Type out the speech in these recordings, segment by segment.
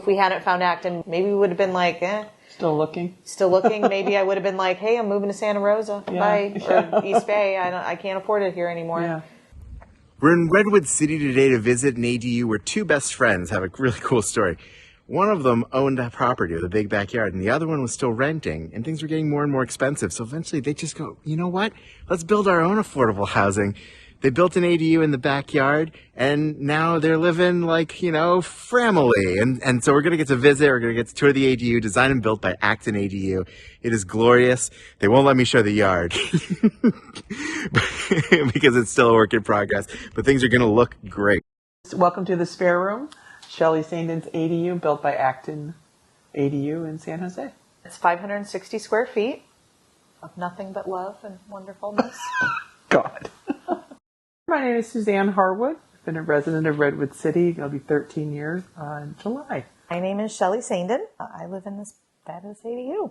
if we hadn't found Acton, maybe we would have been like, Still looking. Maybe I would have been like, hey, I'm moving to Santa Rosa. Bye. Or East Bay. I can't afford it here anymore. Yeah. We're in Redwood City today to visit an ADU where two best friends have a really cool story. One of them owned a property with a big backyard, and the other one was still renting, and things were getting more and more expensive. So eventually they just go, you know what? Let's build our own affordable housing. They built an ADU in the backyard, and now they're living like, you know, family. And so we're going to get to visit. We're going to get to tour the ADU, designed and built by Acton ADU. It is glorious. They won't let me show the yard because it's still a work in progress, but things are going to look great. Welcome to the spare room. Shelly Sainden's ADU, built by Acton ADU in San Jose. It's 560 square feet of nothing but love and wonderfulness. God. My name is Suzanne Harwood. I've been a resident of Redwood City. I'll be 13 years in July. My name is Shelly Sainden. I live in this fabulous ADU.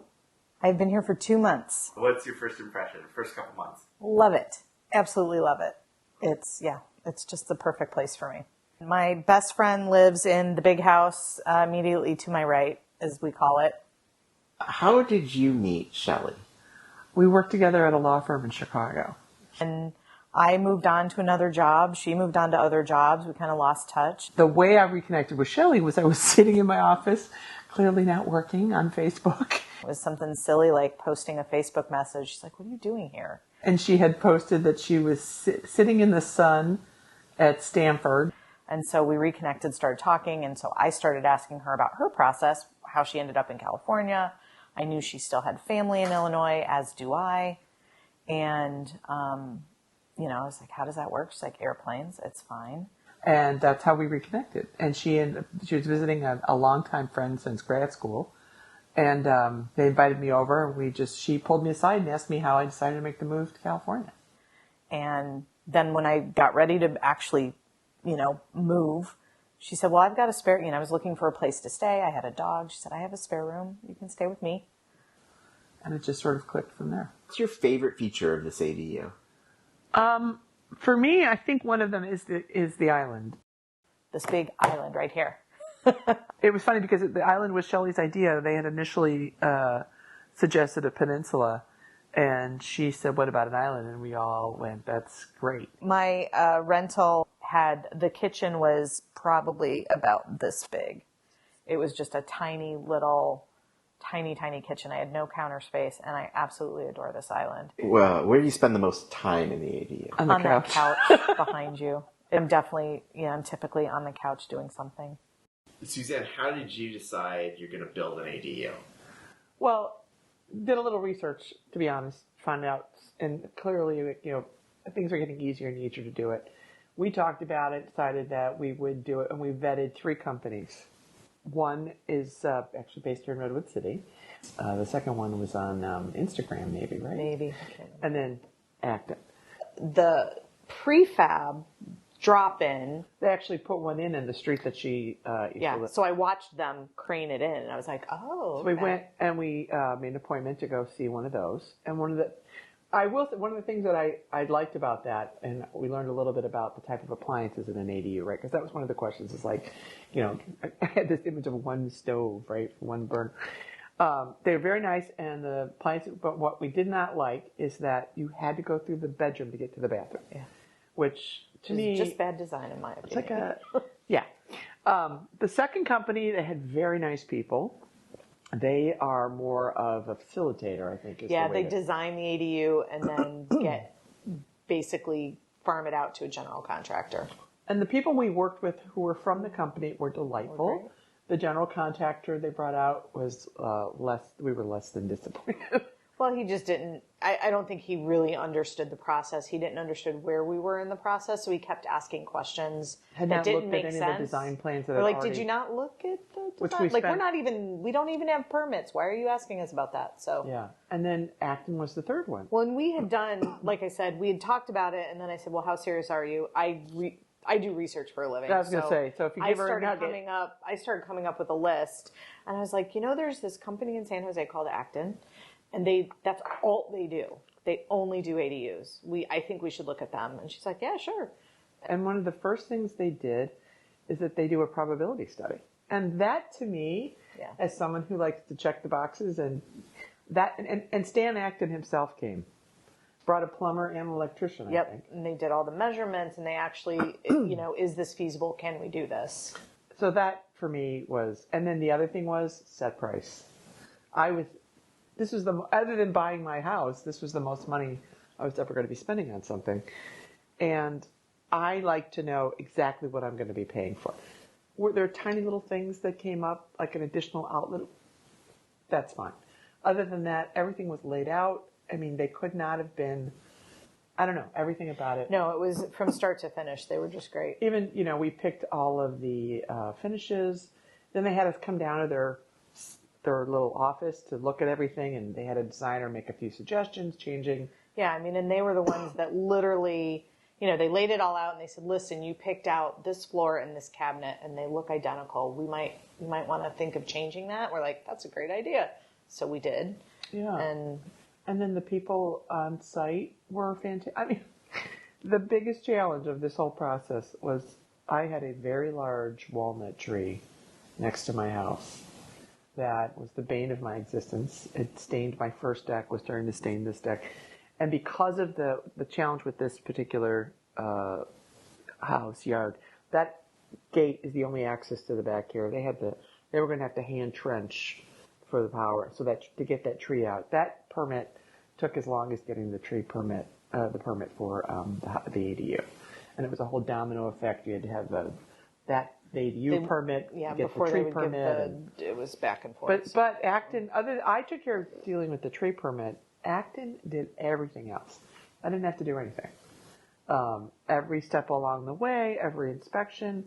I've been here for 2 months. What's your first impression, first couple months? Love it. Absolutely love it. It's just the perfect place for me. My best friend lives in the big house immediately to my right, as we call it. How did you meet Shelly? We worked together at a law firm in Chicago. And I moved on to another job. She moved on to other jobs. We kind of lost touch. The way I reconnected with Shelly was I was sitting in my office, clearly not working, on Facebook. It was something silly like posting a Facebook message. She's like, what are you doing here? And she had posted that she was sitting in the sun at Stanford. And so we reconnected, started talking, and so I started asking her about her process, how she ended up in California. I knew she still had family in Illinois, as do I. And, you know, I was like, how does that work? She's like, airplanes, it's fine. And that's how we reconnected. And she was visiting a longtime friend since grad school. And they invited me over, and she pulled me aside and asked me how I decided to make the move to California. And then when I got ready to actually, you know, move, she said, well, I've got a spare, you know, I was looking for a place to stay. I had a dog. She said, I have a spare room. You can stay with me. And it just sort of clicked from there. What's your favorite feature of this ADU? For me, I think one of them is the island. This big island right here. It was funny because the island was Shelly's idea. They had initially suggested a peninsula. And she said, what about an island? And we all went, that's great. My rental the kitchen was probably about this big. It was just a tiny kitchen. I had no counter space, and I absolutely adore this island. Well, where do you spend the most time in the ADU? On the couch. That couch behind you. I'm typically on the couch doing something. Suzanne, how did you decide you're going to build an ADU? Well, did a little research, to be honest, found out, and clearly, you know, things are getting easier and easier to do it. We talked about it, decided that we would do it, and we vetted 3 companies. One is actually based here in Redwood City. The second one was on Instagram, maybe, right? Maybe. And then Acton. The prefab drop-in. They actually put one in the street that she used to live. So I watched them crane it in, and I was like, oh. So we went and we made an appointment to go see one of those. And one of the things that I liked about that, and we learned a little bit about the type of appliances in an ADU, right? Because that was one of the questions. Is like, you know, I had this image of one stove, right, one burner. They're very nice, and the appliances. But what we did not like is that you had to go through the bedroom to get to the bathroom. Yeah. Which to me, just bad design in my opinion. It's like yeah. The second company, they had very nice people. They are more of a facilitator, I think. They design the ADU and then basically farm it out to a general contractor. And the people we worked with who were from the company were delightful. Oh, the general contractor they brought out was we were less than disappointed. Well, he just didn't, I don't think he really understood the process. He didn't understand where we were in the process, so he kept asking questions that didn't make sense. Had not looked at any of the design plans that we're like, did you not look at the design? We don't even have permits. Why are you asking us about that? So yeah. And then Acton was the third one. When we had done, like I said, we had talked about it, and then I said, well, how serious are you? I do research for a living. I was going to say, so if you give her a nugget. I started coming up with a list, and I was like, you know, there's this company in San Jose called Acton. And that's all they do. They only do ADUs. I think we should look at them. And she's like, yeah, sure. And one of the first things they did is that they do a probability study. And that to me, Yeah. as someone who likes to check the boxes, and Stan Acton himself came, brought a plumber and an electrician, I think. And they did all the measurements, and they actually, is this feasible? Can we do this? So that for me was, and then the other thing was set price. Other than buying my house, this was the most money I was ever going to be spending on something. And I like to know exactly what I'm going to be paying for. Were there tiny little things that came up, like an additional outlet? That's fine. Other than that, everything was laid out. I mean, they could not have been, I don't know, everything about it. No, it was from start to finish. They were just great. Even, we picked all of the finishes. Then they had us come down to their little office to look at everything, and they had a designer make a few suggestions, changing. Yeah, I mean, and they were the ones that literally, they laid it all out and they said, listen, you picked out this floor and this cabinet and they look identical. We might want to think of changing that. We're like, that's a great idea. So we did. Yeah. And then the people on site were fantastic. I mean, the biggest challenge of this whole process was I had a very large walnut tree next to my house. That was the bane of my existence. It stained my first deck, was starting to stain this deck. And because of the challenge with this particular house, yard, that gate is the only access to the backyard. They were going to have to hand trench for the power, so that to get that tree out. That permit took as long as getting the tree permit, the permit for the ADU. And it was a whole domino effect. You had to have the ADU permit, get before the tree they would permit. it was back and forth. But Acton, I took care of dealing with the tree permit. Acton did everything else. I didn't have to do anything. Every step along the way, every inspection,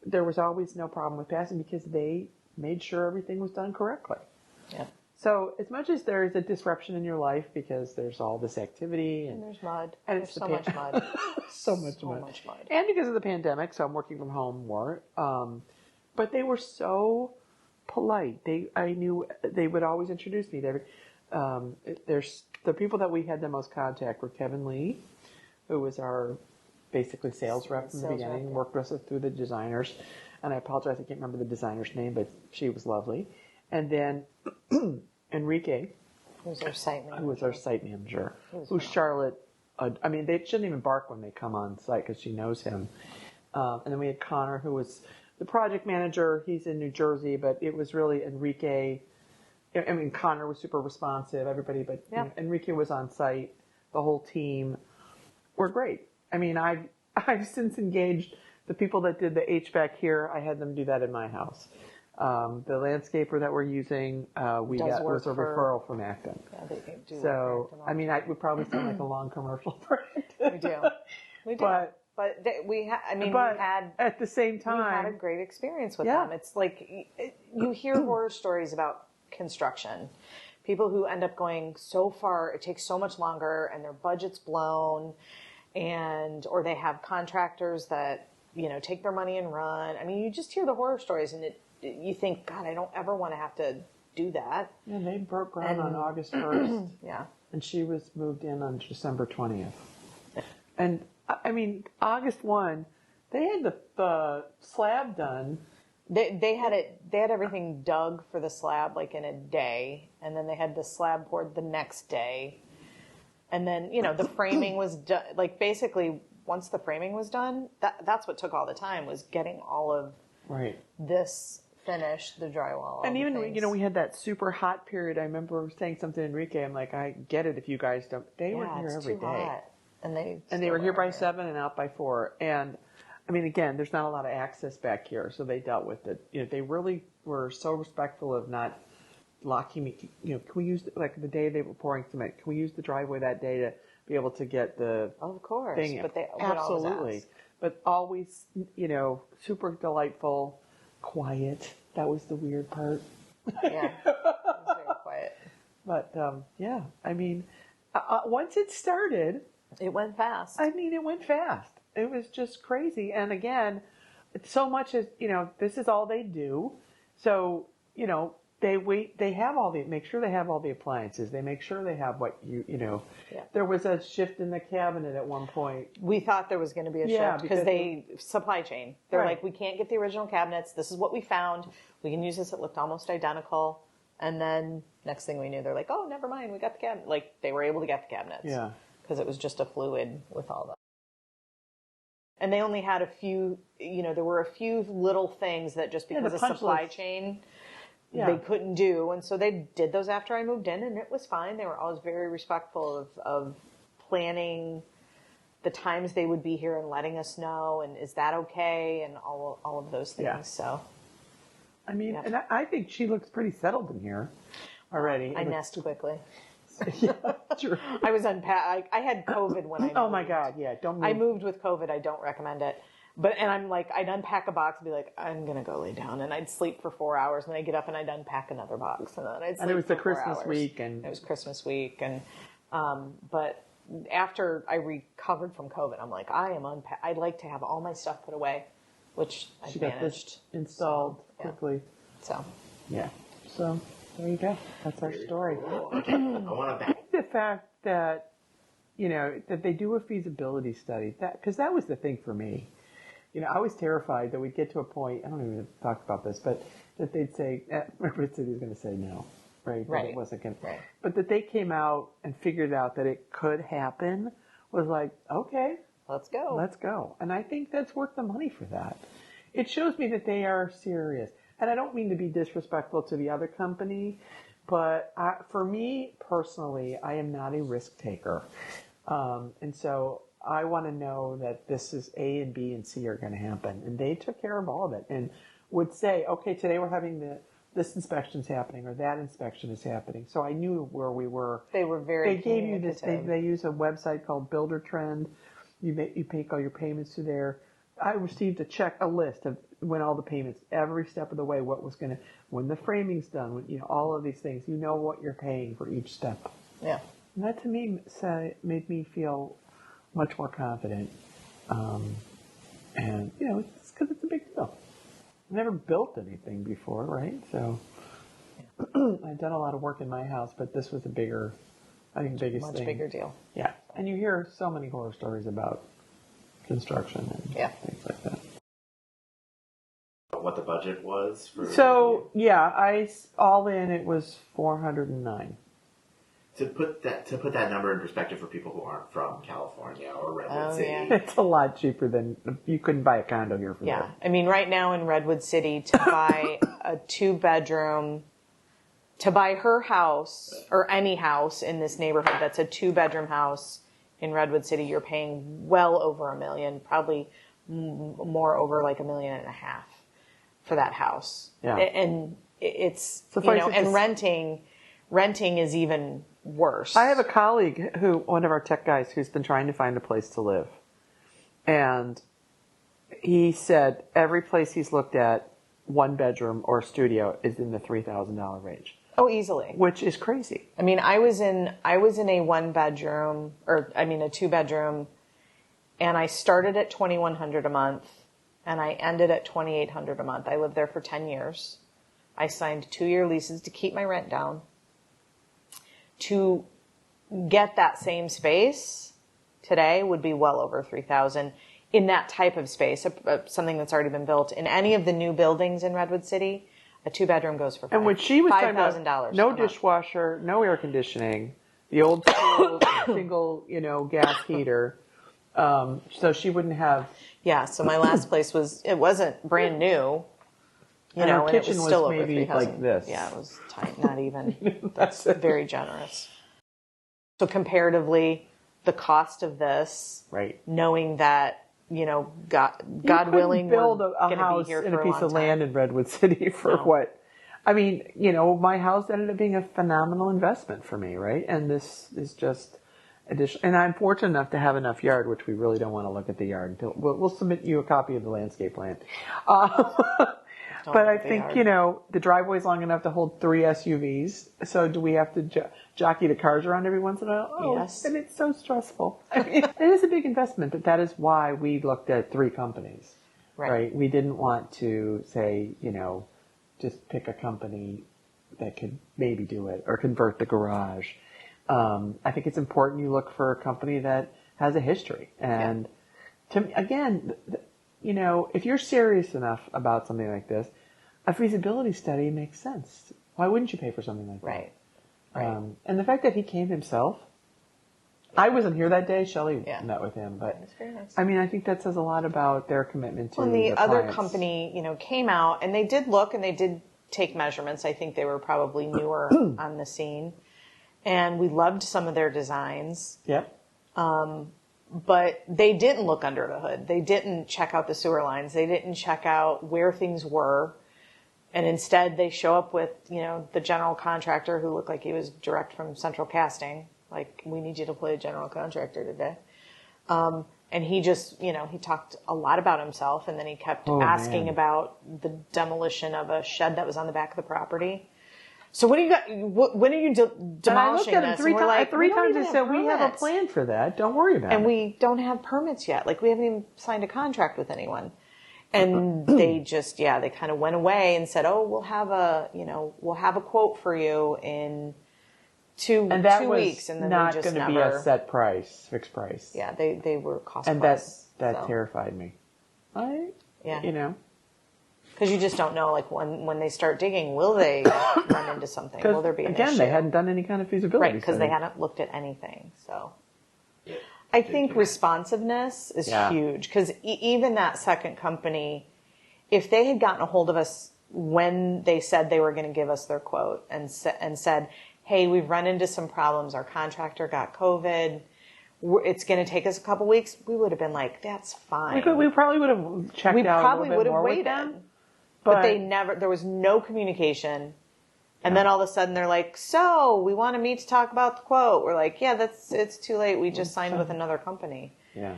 there was always no problem with passing because they made sure everything was done correctly. Yeah. So as much as there is a disruption in your life because there's all this activity and there's mud. And There's it's so much mud. so much mud. And because of the pandemic, so I'm working from home more. But they were so polite. I knew they would always introduce me to every. There's the people that we had the most contact were Kevin Lee, who was our basically sales rep from the beginning, worked with us through the designers. And I apologize, I can't remember the designer's name, but she was lovely. And then Enrique, who was our site manager. Who's Charlotte. They shouldn't even bark when they come on site because she knows him. And then we had Connor, who was the project manager. He's in New Jersey, but it was really Enrique. Connor was super responsive, everybody, but Enrique was on site. The whole team were great. I've since engaged the people that did the HVAC here. I had them do that in my house. The landscaper that we're using, was a referral from Acton. Yeah, they do. So, I would probably sound like a long commercial for it. We do. But we had at the same time, we had a great experience with them. It's like you hear horror stories about construction. People who end up going so far, it takes so much longer, and their budget's blown, or they have contractors that take their money and run. You just hear the horror stories, and you think, God, I don't ever want to have to do that. Yeah, they broke ground on August 1st. Yeah. And she was moved in on December 20th. And, August 1, they had the slab done. They had everything dug for the slab like in a day, and then they had the slab poured the next day. And then, the framing was done. Like, basically, once the framing was done, that's what took all the time, was getting all of this finished, the drywall. And even, we had that super hot period. I remember saying something to Enrique. I'm like, I get it if you guys don't. They were here every day. Hot. And they were here by 7 and out by 4. And, again, there's not a lot of access back here, so they dealt with it. They really were so respectful of not locking me. Can we use, the day they were pouring cement, can we use the driveway that day to be able to get the thing? But they absolutely. But always, super delightful, quiet. That was the weird part. Yeah, it was very quiet. But, once it started... It went fast. It went fast. It was just crazy. And again, so much as, this is all they do. So, they have all the, make sure they have all the appliances. They make sure they have what Yeah. There was a shift in the cabinet at one point. We thought there was going to be a Yeah, shift because because supply chain. They're Right. like, we can't get the original cabinets. This is what we found. We can use this. It looked almost identical. And then next thing we knew, they're like, oh, never mind. We got the cabinet. Like they were able to get the cabinets. Yeah. Because it was just a fluid with all that. And they only had a few, there were a few little things that just because the of punch supply list. chain, Yeah. they couldn't do. And so they did those after I moved in, and it was fine. They were always very respectful of planning the times they would be here and letting us know, and is that okay, and all of those things. Yeah. So I mean, Yeah. and I think she looks pretty settled in here already. I nest quickly. Yeah, true. I was I had COVID when I moved. Oh my God, yeah, don't move. I moved with COVID. I don't recommend it. And I'm like, I'd unpack a box and be like, I'm going to go lay down. And I'd sleep for 4 hours. And then I'd get up and I'd unpack another box. And then I'd sleep And it was for the 4 Christmas hours. week. And It was Christmas week. And, but after I recovered from COVID, I'm like, I'd like to have all my stuff put away, which I've she got managed. this installed Yeah. quickly. So, Yeah. So there you go. That's our story. I want to back. The fact that, that they do a feasibility study, because that was the thing for me. I was terrified that we'd get to a point, I don't even talk about this, but that they'd say, Redwood City was going to say no, right? That Right. it wasn't going to. Right. But that they came out and figured out that it could happen was like, okay, let's go. let's go. And I think that's worth the money for that. It shows me that they are serious. And I don't mean to be disrespectful to the other company, but for me personally, I am not a risk taker. And so I want to know that this is A and B and C are going to happen. And they took care of all of it and would say, okay, today we're having this inspection's happening or that inspection is happening. So I knew where we were. They were very They gave you this, communicative. they use a website called Builder Trend. You make all your payments through there. I received a list of when all the payments, every step of the way, when the framing's done, when, all of these things, what you're paying for each step. Yeah. And that to me made me feel much more confident. And, it's because it's a big deal. I've never built anything before, right? So I've done a lot of work in my house, but this was biggest thing. Much bigger deal. Yeah. And you hear so many horror stories about construction and things like that. What the budget was for. So, yeah, all in, it was 409. To put that number in perspective for people who aren't from California or Redwood City. Yeah. It's a lot cheaper than, you couldn't buy a condo here for Yeah. that. I mean, right now in Redwood City, to buy a 2-bedroom, to buy her house or any house in this neighborhood that's a 2-bedroom house in Redwood City, you're paying well over $1 million, probably more over like $1.5 million for that house. Yeah. And it's, Suffice it and to renting is even worse. I have a colleague one of our tech guys, who's been trying to find a place to live. And he said every place he's looked at, 1 bedroom or studio, is in the $3,000 range. Oh, easily. Which is crazy. I mean, I was in a 1-bedroom, a 2-bedroom, and I started at $2,100 a month, and I ended at $2,800 a month. I lived there for 10 years. I signed 2-year leases to keep my rent down. To get that same space today would be well over $3,000 in that type of space, something that's already been built. In any of the new buildings in Redwood City, a 2-bedroom goes for And when she was talking about $5,000. no a month. dishwasher, no air conditioning, the old school single, gas heater, so she wouldn't have. Yeah, so my last place wasn't brand new, And her and it kitchen was was still over maybe $3,000. like this. Yeah, it was tight, not even. That's it. Very generous. So comparatively, the cost of this, Right. knowing that, God You willing, couldn't build we're a gonna house be here in for a piece long of land time. in Redwood City for No. what? I mean, my house ended up being a phenomenal investment for me, right? And this is just additional. And I'm fortunate enough to have enough yard, which we really don't want to look at the yard until we'll submit you a copy of the landscape plan. But I look at the think, yard. the driveway's long enough to hold 3 SUVs. So do we have to jockey the cars around every once in a while? Oh, Yes. And it's so stressful. I mean, it is a big investment, but that is why we looked at 3 companies. Right. We didn't want to say, just pick a company that could maybe do it or convert the garage. I think it's important you look for a company that has a history. And to me, again, if you're serious enough about something like this, a feasibility study makes sense. Why wouldn't you pay for something like that? Right. And the fact that he came himself, I wasn't here that day. Shelley met with him, but That's very nice. I mean, I think that says a lot about their commitment to When the the other clients. company, came out and they did look and they did take measurements. I think they were probably newer on the scene, and we loved some of their designs. Yep. But they didn't look under the hood. They didn't check out the sewer lines. They didn't check out where things were. And instead they show up with, the general contractor who looked like he was direct from Central Casting. Like, we need you to play a general contractor today. And he just, he talked a lot about himself, and then he kept asking about the demolition of a shed that was on the back of the property. So when are you demolishing And I looked at him this? three And we're times. like, Three we don't times even I said, have we have a permits. plan for that. Don't worry about it. And we don't have permits yet. Like, we haven't even signed a contract with anyone. And they just, they kind of went away and said, oh, we'll have a quote for you in two weeks. And then not they just going to be a set price, fixed price. Yeah, they were cost And plus. that terrified me. Because you just don't know, like, when they start digging, will they run into something? Will there be an issue? They hadn't done any kind of feasibility Right, because they study. hadn't looked at anything. So I think responsiveness is huge, because even that second company, if they had gotten a hold of us when they said they were going to give us their quote and said, hey, we've run into some problems, our contractor got COVID, it's going to take us a couple weeks, we would have been like, that's fine. We probably would have checked out a little bit more with them. But there was no communication. And then all of a sudden they're like, so we want to meet to talk about the quote. We're like, it's too late. We just signed with another company. Yeah.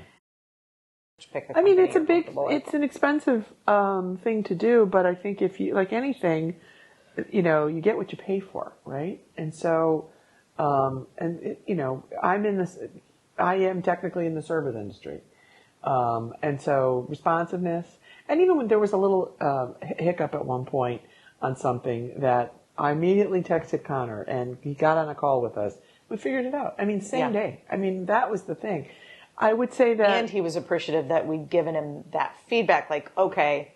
I mean, it's an expensive thing to do, but I think if you, like anything, you get what you pay for, right? And so, I am technically in the service industry. And so responsiveness, and even when there was a little hiccup at one point on something that I immediately texted Connor, and he got on a call with us. We figured it out. I mean, same day. I mean, that was the thing. I would say that... And he was appreciative that we'd given him that feedback, like, okay...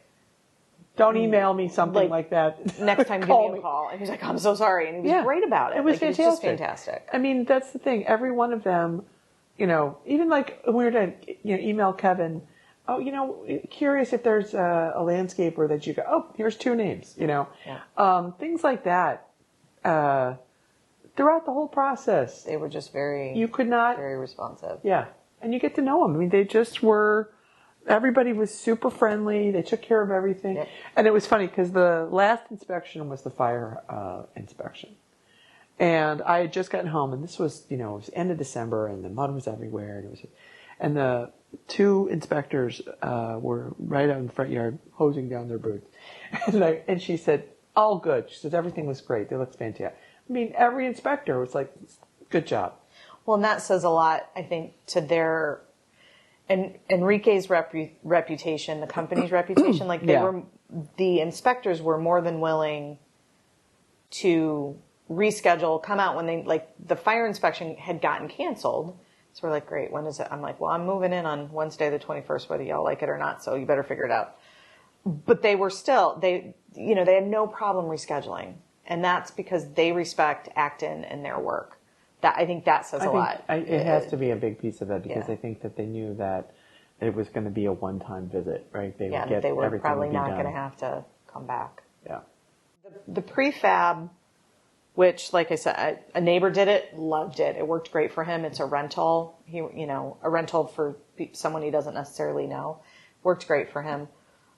Don't email me something like that. Next time, give me a call. And he's like, I'm so sorry. And he was great about it. It was fantastic. It was just fantastic. I mean, that's the thing. Every one of them, even like when we were to email Kevin, curious if there's a landscaper that you go, oh, here's 2 names, things like that. Throughout the whole process, they were just very responsive. Yeah. And you get to know them. I mean, they just were, everybody was super friendly. They took care of everything. Yep. And it was funny because the last inspection was the fire inspection. And I had just gotten home, and this was, it was end of December, and the mud was everywhere. And the 2 inspectors were right out in the front yard hosing down their boots. And she said, all good. She said, everything was great. They looked fantastic. I mean, every inspector was like, good job. Well, and that says a lot, I think, to their Enrique's reputation, the company's reputation. Like the inspectors were more than willing to reschedule, come out when the fire inspection had gotten canceled. So we're like, great, when is it? I'm like, well, I'm moving in on Wednesday the 21st, whether y'all like it or not. So you better figure it out. But they were still, they had no problem rescheduling. And that's because they respect Acton and their work. I think that says a lot. It has to be a big piece of it because I think that they knew that it was going to be a one-time visit, right? They were probably not going to have to come back. Yeah. The prefab, which, like I said, a neighbor did it, loved it. It worked great for him. It's a rental. A rental for someone he doesn't necessarily know. Worked great for him.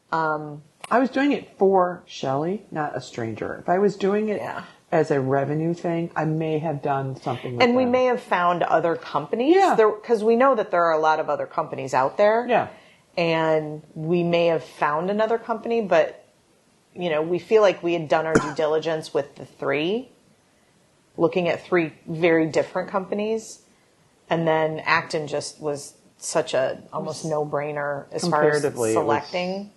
I was doing it for Shelly, not a stranger. If I was doing it as a revenue thing, I may have done something with And we may have found other companies. Because we know that there are a lot of other companies out there. Yeah. And we may have found another company, but, we feel like we had done our due diligence with the 3, looking at 3 very different companies. And then Acton just was such a almost no-brainer as far as selecting.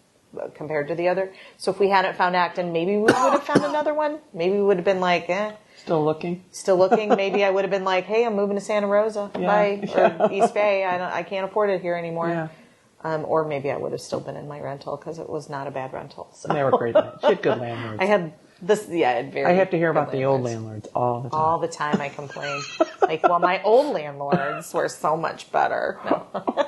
compared to the other. So if we hadn't found Acton, maybe we would have found another one. Maybe we would have been like, Still looking. Still looking. Maybe I would have been like, hey, I'm moving to Santa Rosa. Bye. Or East Bay. I can't afford it here anymore. Yeah. Or maybe I would have still been in my rental because it was not a bad rental. So. And they were great. She had good landlords. I had this, very. I have to hear about the old landlords all the time. All the time I complain. Like, well, my old landlords were so much better. No.